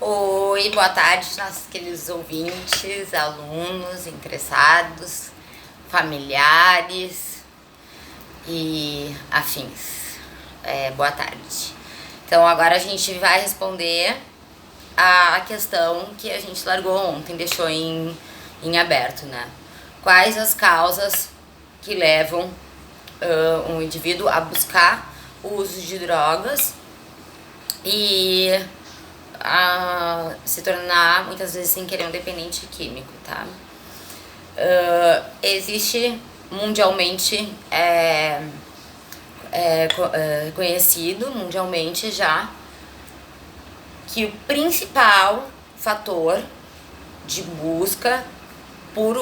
Oi, boa tarde, nossos queridos ouvintes, alunos, interessados, familiares e afins. Boa tarde. Então agora a gente vai responder a questão que a gente largou ontem, deixou em aberto, né? Quais as causas que levam um indivíduo a buscar o uso de drogas e a se tornar, muitas vezes, sem querer, um dependente químico, tá? Existe mundialmente, conhecido mundialmente já, que o principal fator de busca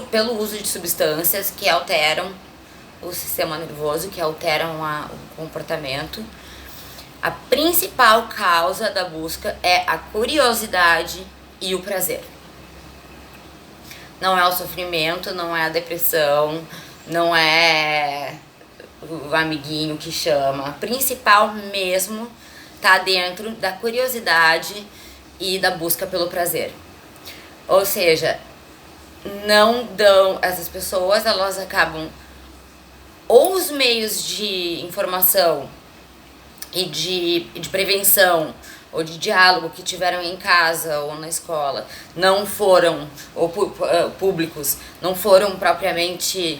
pelo uso de substâncias que alteram o sistema nervoso, que alteram o comportamento, a principal causa da busca é a curiosidade e o prazer. Não é o sofrimento, não é a depressão, não é o amiguinho que chama. A principal mesmo tá dentro da curiosidade e da busca pelo prazer. Ou seja, não dão, essas pessoas, elas acabam, ou os meios de informação e de prevenção ou de diálogo que tiveram em casa ou na escola não foram, ou públicos, não foram propriamente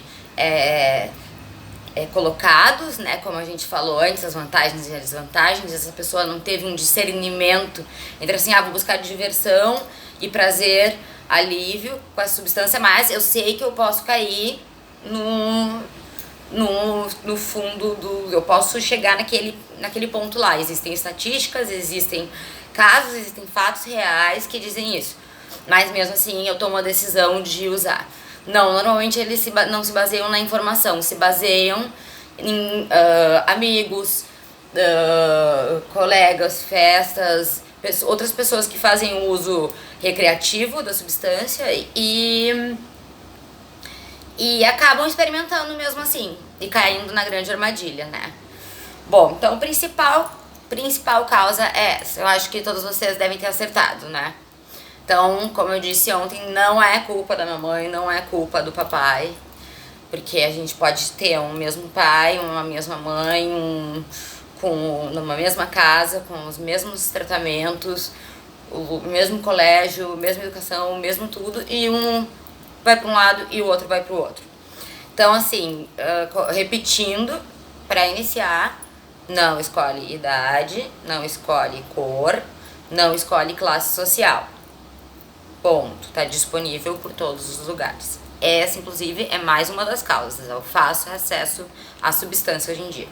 colocados, né, como a gente falou antes, as vantagens e as desvantagens. Essa pessoa não teve um discernimento entre assim, vou buscar diversão e prazer, alívio com a substância, mas eu sei que eu posso cair no fundo eu posso chegar naquele ponto lá. Existem estatísticas, existem casos, existem fatos reais que dizem isso, mas mesmo assim eu tomo a decisão de usar. Não, normalmente eles não se baseiam na informação, se baseiam em amigos, colegas, festas, outras pessoas que fazem uso recreativo da substância e acabam experimentando mesmo assim e caindo na grande armadilha, né? Bom, então principal causa é essa. Eu acho que todos vocês devem ter acertado, né? Então, como eu disse ontem, não é culpa da mamãe, não é culpa do papai, porque a gente pode ter um mesmo pai, uma mesma mãe, numa mesma casa, com os mesmos tratamentos, o mesmo colégio, mesma educação, mesmo tudo, e um vai para um lado e o outro vai para o outro. Então, assim, repetindo, para iniciar, não escolhe idade, não escolhe cor, não escolhe classe social. Ponto. Tá disponível por todos os lugares. Essa, inclusive, é mais uma das causas, é o fácil acesso à substância hoje em dia.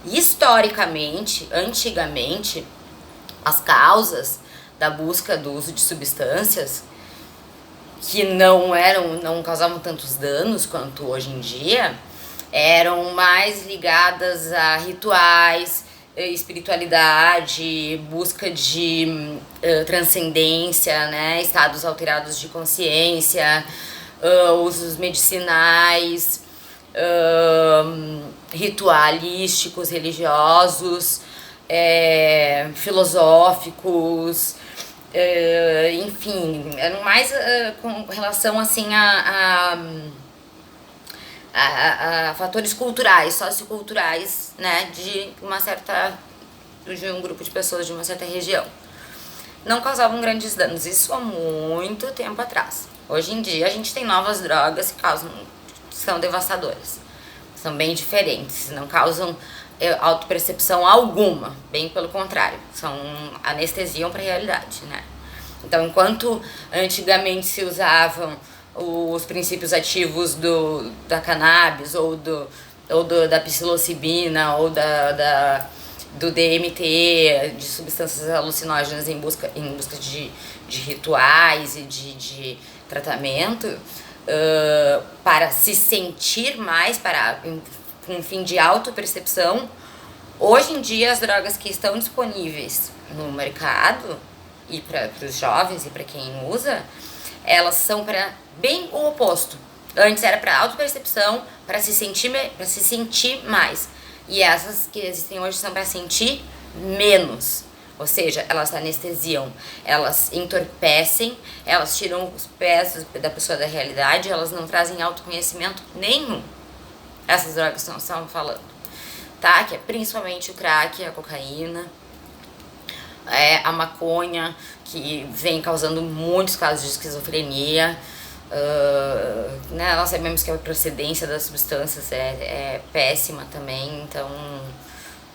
Historicamente, antigamente, as causas da busca do uso de substâncias que não causavam tantos danos quanto hoje em dia, eram mais ligadas a rituais, espiritualidade, busca de transcendência, né, estados alterados de consciência, usos medicinais, ritualísticos, religiosos, filosóficos, enfim, eram mais com relação assim a fatores culturais, socioculturais, né, de um grupo de pessoas de uma certa região. Não causavam grandes danos, isso há muito tempo atrás. Hoje em dia a gente tem novas drogas que são devastadoras, são bem diferentes, não causam autopercepção alguma, bem pelo contrário, anestesiam para a realidade, né? Então, enquanto antigamente se usavam os princípios ativos da cannabis ou da psilocibina ou do DMT, de substâncias alucinógenas em busca de rituais e de tratamento, para se sentir mais, com um fim de autopercepção, hoje em dia as drogas que estão disponíveis no mercado e para os jovens e para quem usa, elas são para bem o oposto. Antes era para autopercepção, para se sentir mais. E essas que existem hoje são para sentir menos. Ou seja, elas anestesiam, elas entorpecem, elas tiram os pés da pessoa da realidade, elas não trazem autoconhecimento nenhum. Essas drogas que nós estamos falando, tá? Que é principalmente o crack, a cocaína, a maconha, que vem causando muitos casos de esquizofrenia. Né? Nós sabemos que a procedência das substâncias é péssima também, então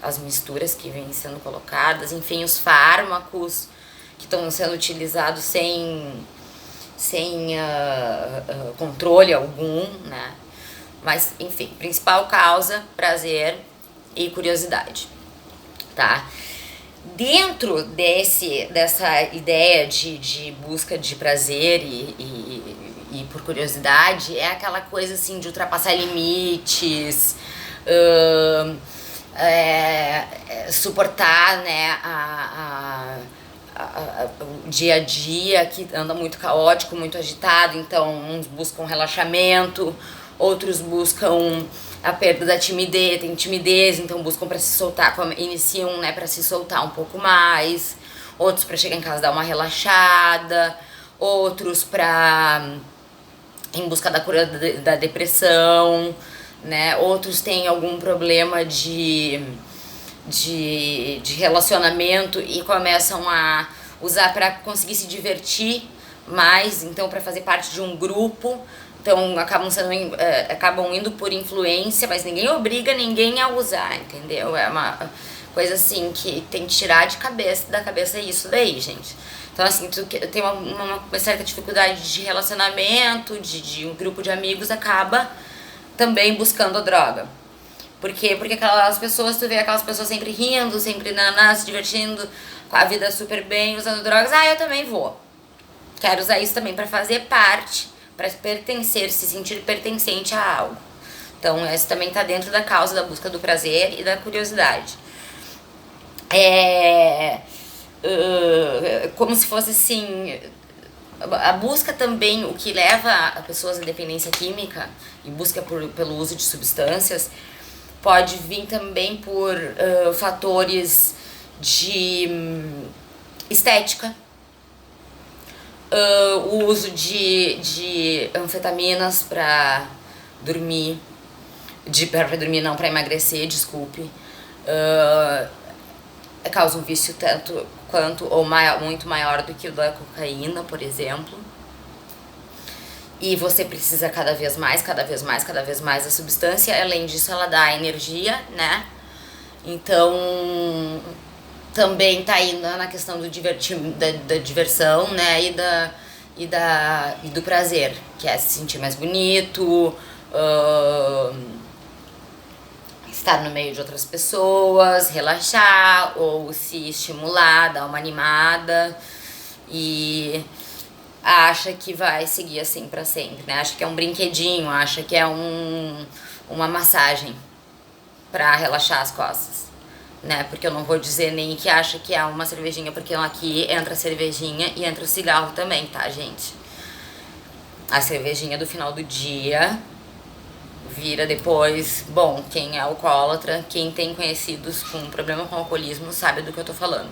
as misturas que vêm sendo colocadas, enfim, os fármacos que estão sendo utilizados sem controle algum, né? Mas, enfim, principal causa, prazer e curiosidade, tá? Dentro dessa ideia de busca de prazer e por curiosidade, é aquela coisa assim de ultrapassar limites, suportar, né, o dia a dia que anda muito caótico, muito agitado. Então uns buscam relaxamento, outros buscam a perda da timidez, tem timidez, então buscam para se soltar, iniciam, né, para se soltar um pouco mais, outros para chegar em casa dar uma relaxada, outros em busca da cura da depressão, né, outros têm algum problema de relacionamento e começam a usar para conseguir se divertir mais, então para fazer parte de um grupo. Então acabam indo por influência, mas ninguém obriga ninguém a usar, entendeu? É uma coisa assim que tem que tirar da cabeça isso daí, gente. Então assim, tu tem uma certa dificuldade de relacionamento, de um grupo de amigos, acaba também buscando a droga. Por quê? Porque aquelas pessoas, tu vê aquelas pessoas sempre rindo, sempre se divertindo, com a vida super bem, usando drogas. Eu também vou. Quero usar isso também para fazer parte, para pertencer, se sentir pertencente a algo. Então, esse também está dentro da causa da busca do prazer e da curiosidade. Como se fosse assim, a busca também, o que leva a pessoas à dependência química e busca pelo uso de substâncias, pode vir também por fatores de estética, o uso de anfetaminas para dormir, para emagrecer, desculpe, causa um vício tanto quanto ou muito maior do que o da cocaína, por exemplo. E você precisa cada vez mais da substância. Além disso, ela dá energia, né? Então, também tá aí na questão da diversão, né? E do prazer, que é se sentir mais bonito, estar no meio de outras pessoas, relaxar ou se estimular, dar uma animada, e acha que vai seguir assim pra sempre, né? Acha que é um brinquedinho, acha que é uma massagem pra relaxar as costas, né? Porque eu não vou dizer nem que acha que é uma cervejinha, porque aqui entra a cervejinha e entra o cigarro também, tá, gente? A cervejinha do final do dia vira depois, bom, quem é alcoólatra, quem tem conhecidos com problema com alcoolismo sabe do que eu tô falando.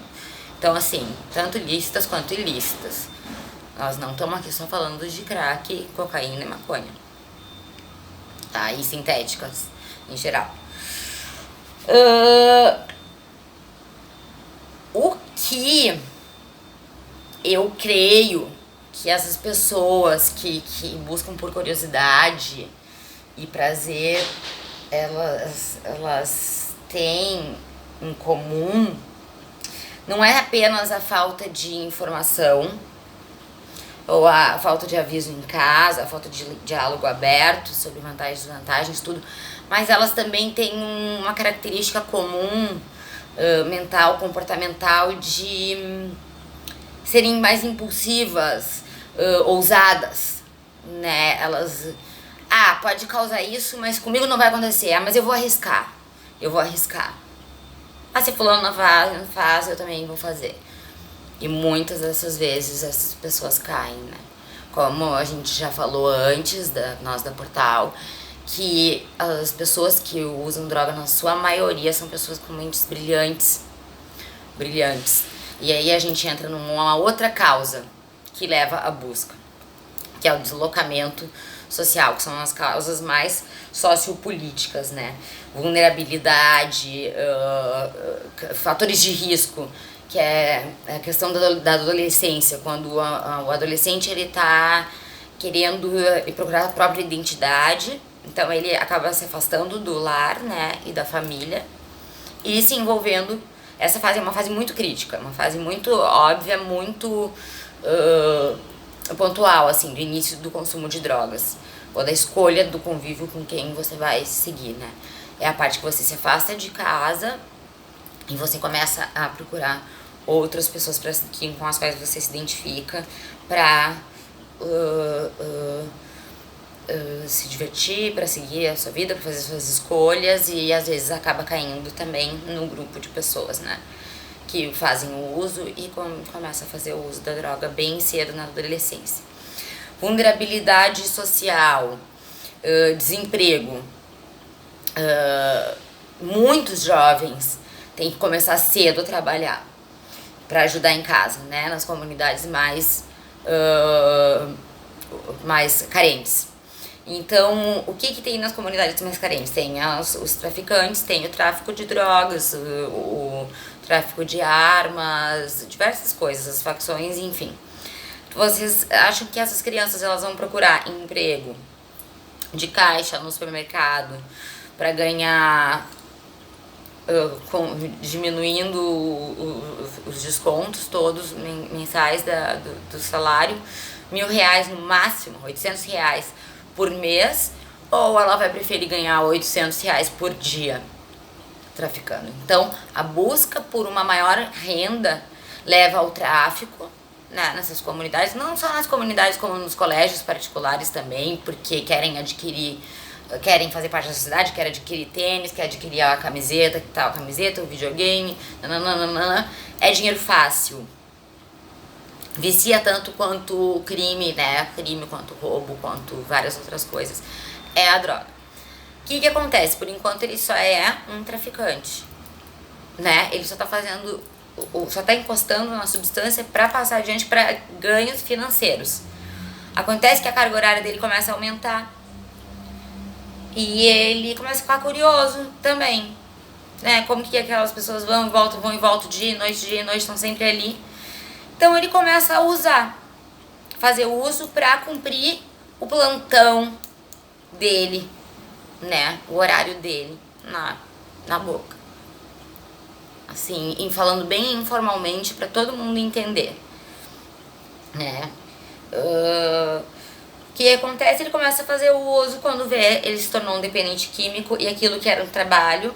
Então, assim, tanto lícitas quanto ilícitas. Nós não estamos aqui só falando de crack, cocaína e maconha, tá? E sintéticas, em geral. O que eu creio que essas pessoas que buscam por curiosidade e prazer, elas têm em comum, não é apenas a falta de informação, ou a falta de aviso em casa, a falta de diálogo aberto sobre vantagens e desvantagens, tudo, mas elas também têm uma característica comum, mental, comportamental, de serem mais impulsivas, ousadas, né? Elas, pode causar isso, mas comigo não vai acontecer, mas eu vou arriscar, se fulano não faz, eu também vou fazer. E muitas dessas vezes essas pessoas caem, né? Como a gente já falou antes, nós da Portal, que as pessoas que usam droga, na sua maioria, são pessoas com mentes brilhantes. E aí a gente entra numa outra causa que leva à busca, que é o deslocamento social, que são as causas mais sociopolíticas, né? Vulnerabilidade, fatores de risco, que é a questão da adolescência, quando o adolescente ele tá querendo procurar a própria identidade, então ele acaba se afastando do lar, né, e da família, e se envolvendo. Essa fase é uma fase muito crítica, uma fase muito óbvia, muito pontual, assim, do início do consumo de drogas, ou da escolha do convívio com quem você vai seguir, né? É a parte que você se afasta de casa e você começa a procurar outras pessoas com as quais você se identifica pra se divertir, pra seguir a sua vida, pra fazer suas escolhas, e às vezes acaba caindo também no grupo de pessoas, né? Que fazem o uso e começam a fazer o uso da droga bem cedo na adolescência. Vulnerabilidade social, desemprego. Muitos jovens têm que começar cedo a trabalhar para ajudar em casa, né? Nas comunidades mais carentes. Então, o que tem nas comunidades mais carentes? Tem os traficantes, tem o tráfico de drogas, o tráfico de armas, diversas coisas, as facções, enfim. Vocês acham que essas crianças elas vão procurar emprego de caixa no supermercado para ganhar, diminuindo os descontos todos mensais do salário, R$1.000 no máximo, R$800 por mês, ou ela vai preferir ganhar R$800 por dia traficando? Então, a busca por uma maior renda leva ao tráfico, né, nessas comunidades, não só nas comunidades como nos colégios particulares também, porque querem fazer parte da sociedade, querem adquirir tênis, querem adquirir a camiseta, o videogame, nananana. É dinheiro fácil. Vicia tanto quanto o crime, né? Crime quanto roubo, quanto várias outras coisas. É a droga. O que acontece? Por enquanto ele só é um traficante, né? Ele só tá encostando na substância para passar adiante para ganhos financeiros. Acontece que a carga horária dele começa a aumentar e ele começa a ficar curioso também, né? Como que aquelas pessoas vão e voltam dia e noite, estão sempre ali. Então ele começa a fazer uso para cumprir o plantão dele, né? O horário dele na boca. Assim, falando bem informalmente para todo mundo entender, né? O que acontece? Ele começa a fazer o uso quando vê, ele se tornou um dependente químico e aquilo que era um trabalho,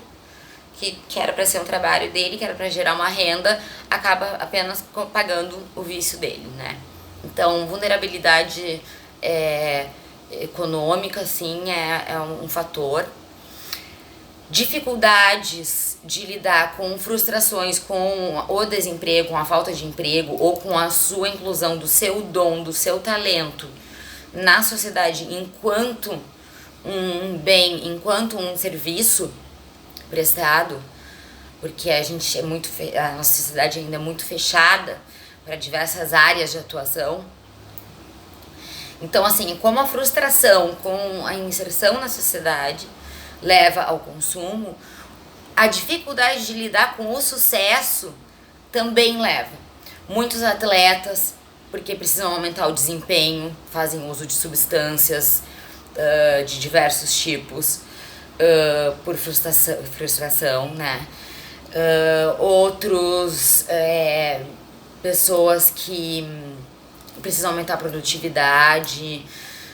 que era para ser um trabalho dele, que era para gerar uma renda, acaba apenas pagando o vício dele, né? Então, vulnerabilidade econômica, assim, é um fator. Dificuldades de lidar com frustrações, com o desemprego, com a falta de emprego ou com a sua inclusão do seu dom, do seu talento na sociedade enquanto um bem, enquanto um serviço prestado, porque a nossa sociedade ainda é muito fechada para diversas áreas de atuação. Então, assim, como a frustração com a inserção na sociedade leva ao consumo, a dificuldade de lidar com o sucesso também leva. Muitos atletas, porque precisam aumentar o desempenho, fazem uso de substâncias de diversos tipos, por frustração, né? Outros, pessoas que precisam aumentar a produtividade,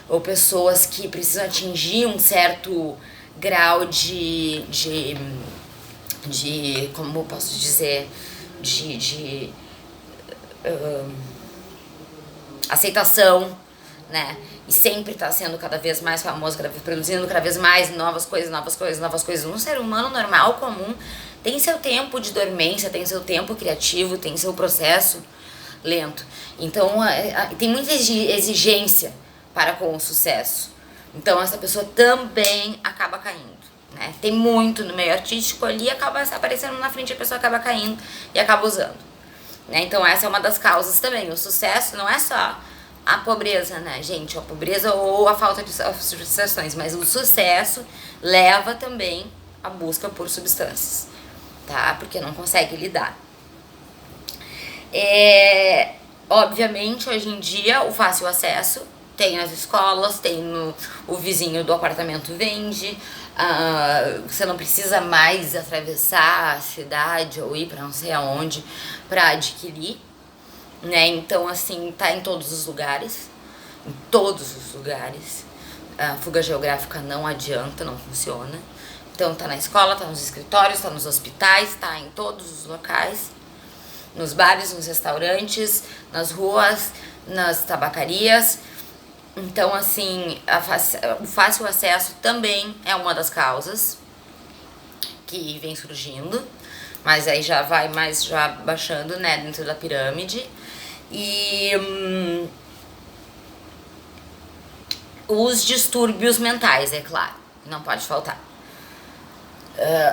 ou pessoas que precisam atingir um certo grau de como eu posso dizer, de aceitação, né? E sempre tá sendo cada vez mais famoso, produzindo cada vez mais novas coisas. Um ser humano normal, comum, tem seu tempo de dormência, tem seu tempo criativo, tem seu processo lento. Então, tem muita exigência para com o sucesso. Então, essa pessoa também acaba caindo, né? Tem muito no meio artístico ali, acaba aparecendo na frente, a pessoa acaba caindo e acaba usando. né? Então essa é uma das causas também. O sucesso não é só a pobreza, né, gente? A pobreza ou a falta de substituições, mas o sucesso leva também à busca por substâncias, tá? Porque não consegue lidar. Obviamente, hoje em dia, o fácil acesso tem nas escolas, tem o vizinho do apartamento vende, você não precisa mais atravessar a cidade ou ir para não sei aonde para adquirir, né? Então, assim, tá em todos os lugares, em todos os lugares. A fuga geográfica não adianta, não funciona. Então, tá na escola, tá nos escritórios, tá nos hospitais, tá em todos os locais, nos bares, nos restaurantes, nas ruas, nas tabacarias. Então, assim, o fácil acesso também é uma das causas que vem surgindo, mas aí já vai mais já baixando, né, dentro da pirâmide. E os distúrbios mentais, é claro, não pode faltar.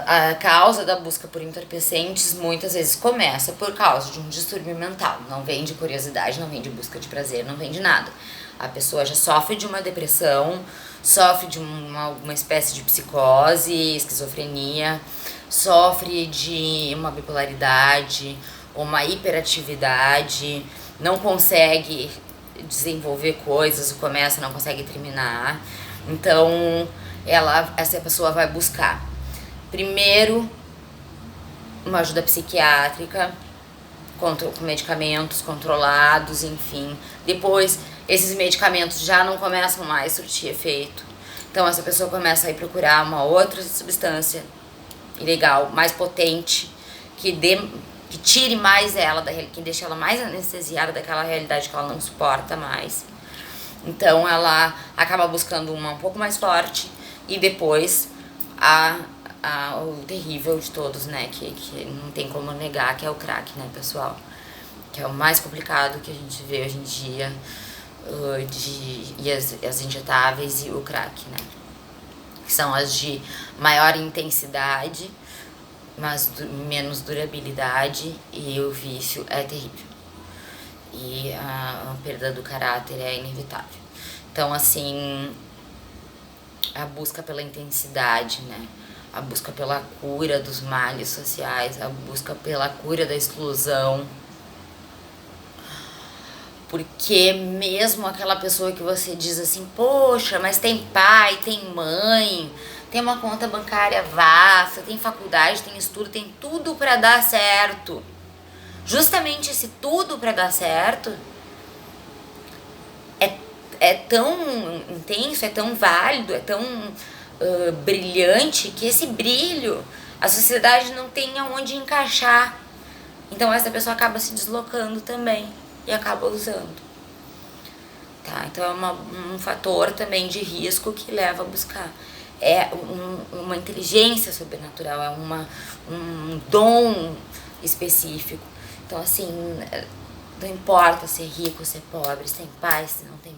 A causa da busca por entorpecentes muitas vezes começa por causa de um distúrbio mental. Não vem de curiosidade, não vem de busca de prazer, não vem de nada. A pessoa já sofre de uma depressão, sofre de uma espécie de psicose, esquizofrenia, sofre de uma bipolaridade, uma hiperatividade, não consegue desenvolver coisas, começa, não consegue terminar. Então, essa pessoa vai buscar primeiro uma ajuda psiquiátrica, com medicamentos controlados, enfim. Depois, esses medicamentos já não começam mais a surtir efeito. Então, essa pessoa começa a ir procurar uma outra substância ilegal, mais potente, que tire mais ela, que deixe ela mais anestesiada daquela realidade que ela não suporta mais. Então, ela acaba buscando uma um pouco mais forte e depois o terrível de todos, né, que não tem como negar, que é o crack, né, pessoal? Que é o mais complicado que a gente vê hoje em dia, e as injetáveis e o crack, né? Que são as de maior intensidade, mas menos durabilidade, e o vício é terrível. E a perda do caráter é inevitável. Então, assim, a busca pela intensidade, né? A busca pela cura dos males sociais, a busca pela cura da exclusão. Porque mesmo aquela pessoa que você diz assim, poxa, mas tem pai, tem mãe, tem uma conta bancária vasta, tem faculdade, tem estudo, tem tudo pra dar certo. Justamente esse tudo pra dar certo é tão intenso, é tão válido, é tão brilhante, que esse brilho a sociedade não tem aonde encaixar. Então essa pessoa acaba se deslocando também e acaba usando. Tá? Então é um fator também de risco que leva a buscar. É uma inteligência sobrenatural, é um dom específico. Então, assim, não importa se é rico, se é pobre, se tem pai, se não tem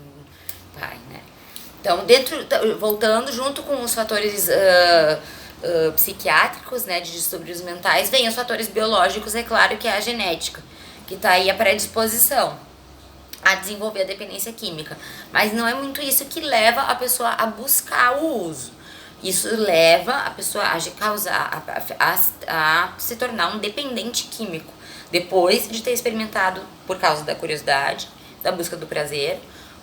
pai, né? Então, voltando, junto com os fatores psiquiátricos, né, de distúrbios mentais, vem os fatores biológicos, é claro, que é a genética, que tá aí a predisposição a desenvolver a dependência química. Mas não é muito isso que leva a pessoa a buscar o uso. Isso leva a pessoa a se tornar um dependente químico, depois de ter experimentado por causa da curiosidade, da busca do prazer,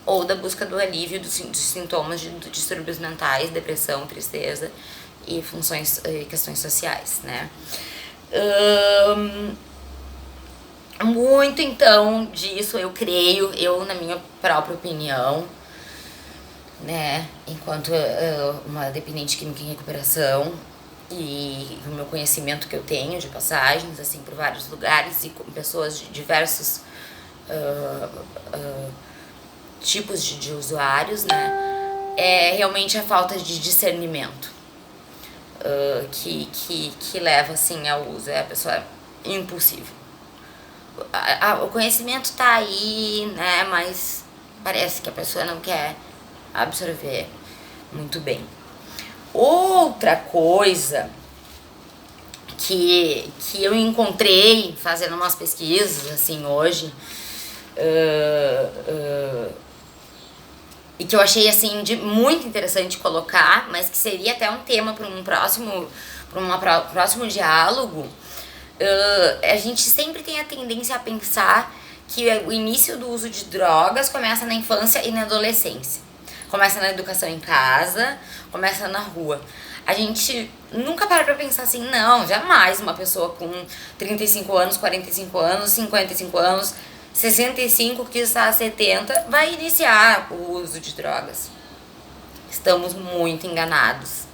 ou da busca do alívio dos sintomas de distúrbios mentais, depressão, tristeza e questões sociais, né? Muito, então, disso eu creio, na minha própria opinião, né, enquanto uma dependente química em recuperação, e o meu conhecimento que eu tenho de passagens, assim, por vários lugares e com pessoas de diversos tipos de usuários, né, é realmente a falta de discernimento que leva, assim, ao uso. A pessoa é impulsiva. O conhecimento tá aí, né, mas parece que a pessoa não quer absorver muito bem. Outra coisa que eu encontrei fazendo umas pesquisas, assim, hoje, e que eu achei, assim, muito interessante colocar, mas que seria até um tema para um próximo diálogo. A gente sempre tem a tendência a pensar que o início do uso de drogas começa na infância e na adolescência. Começa na educação em casa, começa na rua. A gente nunca para pra pensar assim, não, jamais uma pessoa com 35 anos, 45 anos, 55 anos, 65, que está a 70, vai iniciar o uso de drogas. Estamos muito enganados.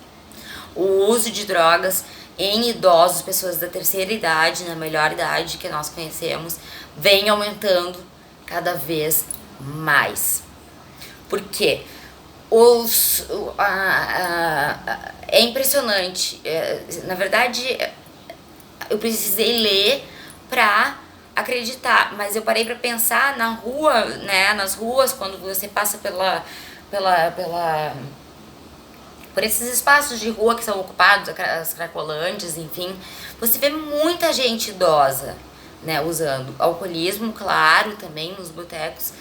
O uso de drogas em idosos, pessoas da terceira idade, na melhor idade que nós conhecemos, vem aumentando cada vez mais. Por quê? É impressionante. Na verdade, eu precisei ler pra acreditar, mas eu parei pra pensar na rua, né? Nas ruas, quando você passa por esses espaços de rua que são ocupados, as cracolândias, enfim, você vê muita gente idosa, né, usando. Alcoolismo, claro, também nos botecos.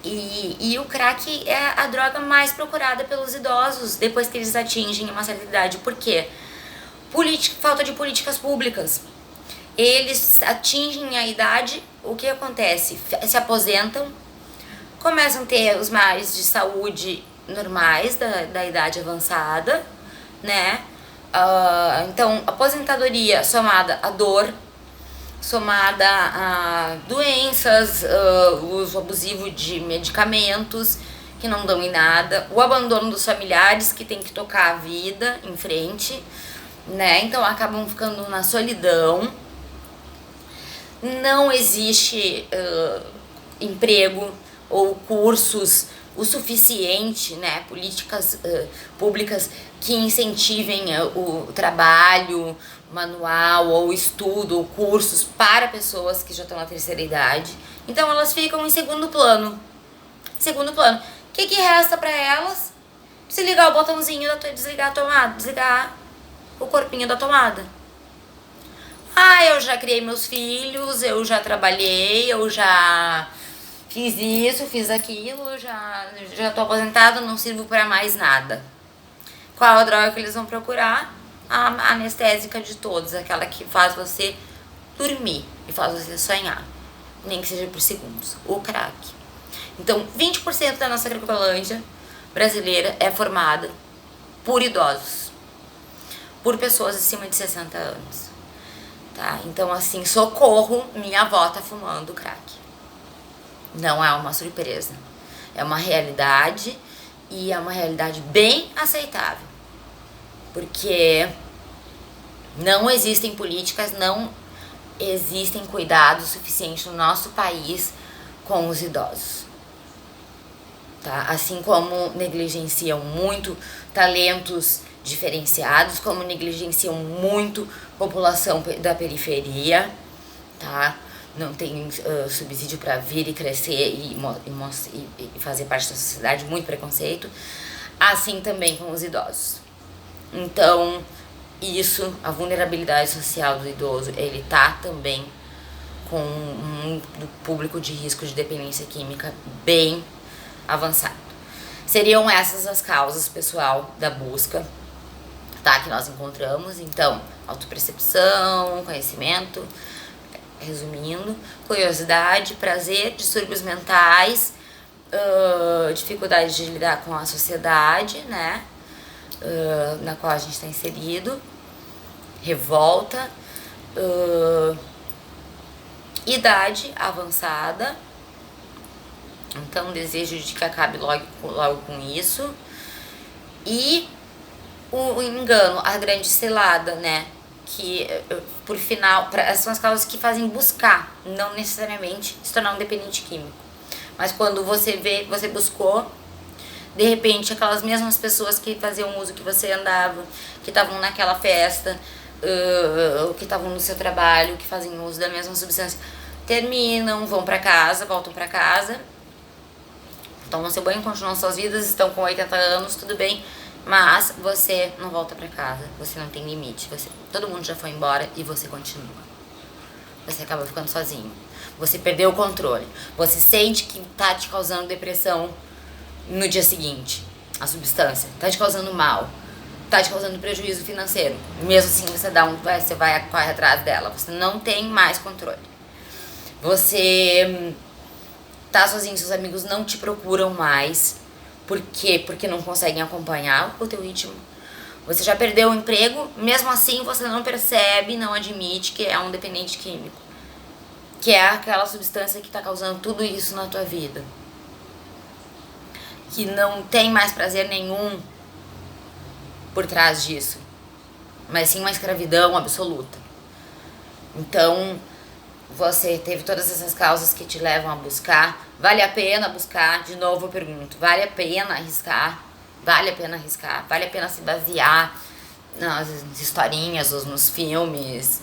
E o crack é a droga mais procurada pelos idosos depois que eles atingem uma certa idade. Por quê? Falta de políticas públicas. Eles atingem a idade, o que acontece? Se aposentam, começam a ter os males de saúde normais da idade avançada, né? Então, aposentadoria somada à dor, somada a doenças, uso abusivo de medicamentos que não dão em nada, o abandono dos familiares que tem que tocar a vida em frente, né? Então acabam ficando na solidão. Não existe emprego ou cursos o suficiente, né? Políticas públicas que incentivem o trabalho manual ou estudo ou cursos para pessoas que já estão na terceira idade. Então elas ficam em segundo plano. Segundo plano. O que resta para elas? Se ligar o botãozinho desligar a tomada, desligar o corpinho da tomada. Eu já criei meus filhos, eu já trabalhei, eu já fiz isso, fiz aquilo, já tô aposentado, não sirvo para mais nada. Qual a droga que eles vão procurar? A anestésica de todos, aquela que faz você dormir e faz você sonhar, nem que seja por segundos, o crack. Então, 20% da nossa Cracolândia brasileira é formada por idosos, por pessoas acima de 60 anos, tá? Então, assim, socorro, minha avó tá fumando crack. Não é uma surpresa, é uma realidade e é uma realidade bem aceitável. Porque não existem políticas, não existem cuidados suficientes no nosso país com os idosos. Tá? Assim como negligenciam muito talentos diferenciados, como negligenciam muito população da periferia, tá? Não tem subsídio para vir e crescer e fazer parte da sociedade, muito preconceito. Assim também com os idosos. Então, a vulnerabilidade social do idoso, ele tá também com um público de risco de dependência química bem avançado. Seriam essas as causas, pessoal, da busca, tá, que nós encontramos. Então, autopercepção, conhecimento, resumindo, curiosidade, prazer, distúrbios mentais, dificuldade de lidar com a sociedade, né, na qual a gente está inserido, revolta, idade avançada, então desejo de que acabe logo com isso, e o engano, a grande cilada, né, que por final, são as causas que fazem buscar, não necessariamente se tornar um dependente químico, mas quando você buscou, de repente aquelas mesmas pessoas que faziam uso que você andava, que estavam naquela festa, que estavam no seu trabalho, que fazem uso da mesma substância, terminam, voltam pra casa, tomam seu banho, continuam suas vidas, estão com 80 anos, tudo bem, Mas você não volta pra casa, você não tem limite, todo mundo já foi embora e você continua. Você acaba ficando sozinho. Você perdeu o controle. Você sente que tá te causando depressão no dia seguinte. A substância tá te causando mal, tá te causando prejuízo financeiro. Mesmo assim você corre atrás dela. Você não tem mais controle. Você tá sozinho, seus amigos não te procuram mais. Por quê? Porque não conseguem acompanhar o teu ritmo. Você já perdeu o emprego, mesmo assim você não percebe, não admite que é um dependente químico. Que é aquela substância que tá causando tudo isso na tua vida. Que não tem mais prazer nenhum por trás disso. Mas sim uma escravidão absoluta. Então, você teve todas essas causas que te levam a buscar. Vale a pena buscar? De novo eu pergunto. Vale a pena arriscar? Vale a pena arriscar? Vale a pena se basear nas historinhas ou nos filmes?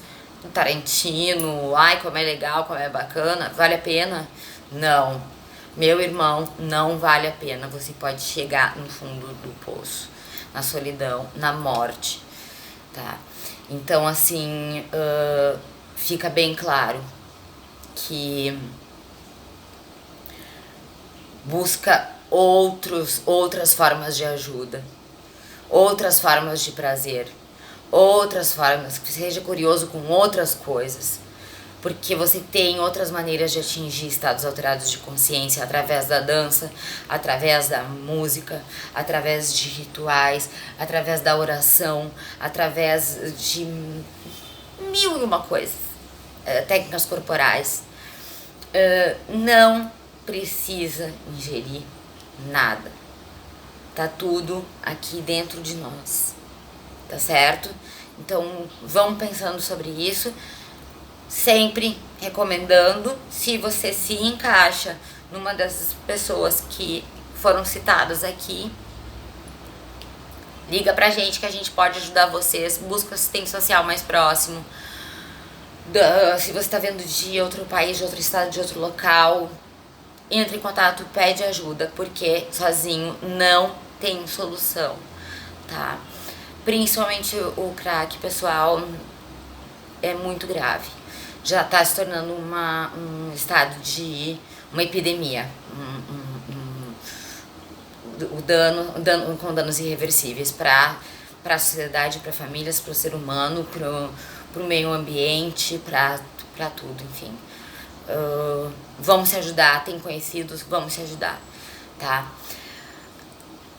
Tarantino, ai como é legal, como é bacana. Vale a pena? Não. Meu irmão, não vale a pena. Você pode chegar no fundo do poço, na solidão, na morte, tá? Então, assim, fica bem claro que busca outras formas de ajuda, outras formas de prazer, outras formas, que seja curioso com outras coisas, porque você tem outras maneiras de atingir estados alterados de consciência através da dança, através da música, através de rituais, através da oração, através de mil e uma coisas, técnicas corporais. Não precisa ingerir nada. Tá tudo aqui dentro de nós, tá certo? Então, vamos pensando sobre isso. Sempre recomendando, se você se encaixa numa dessas pessoas que foram citadas aqui, liga pra gente que a gente pode ajudar vocês. Busca assistência social mais próximo. Se você tá vendo de outro país, de outro estado, de outro local, entre em contato, pede ajuda, porque sozinho não tem solução, tá? Principalmente o crack, pessoal, é muito grave. Já tá se tornando um estado de uma epidemia, com danos irreversíveis para a sociedade, para famílias, para o ser humano, para o meio ambiente, para tudo, enfim. Vamos se ajudar, tem conhecidos, vamos se ajudar, tá?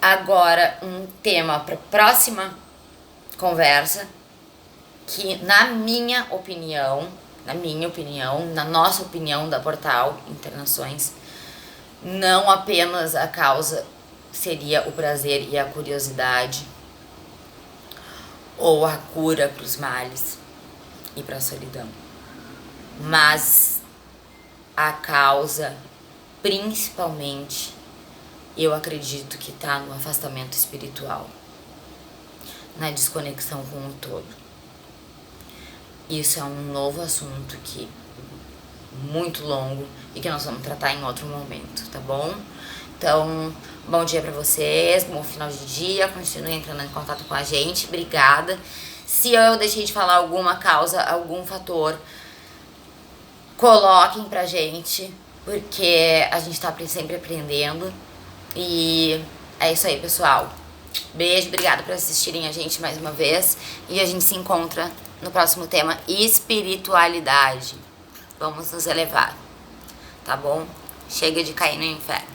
Agora, um tema para próxima conversa, que na minha opinião, na nossa opinião da Portal Internações, não apenas a causa seria o prazer e a curiosidade, ou a cura para os males e para a solidão, mas a causa, principalmente, eu acredito que está no afastamento espiritual, na desconexão com o todo. Isso é um novo assunto que muito longo e que nós vamos tratar em outro momento, tá bom? Então, bom dia pra vocês, bom final de dia, continuem entrando em contato com a gente, obrigada. Se eu deixei de falar alguma causa, algum fator, coloquem pra gente, porque a gente tá sempre aprendendo. E é isso aí, pessoal. Beijo, obrigada por assistirem a gente mais uma vez. E a gente se encontra no próximo tema, espiritualidade. Vamos nos elevar, tá bom? Chega de cair no inferno.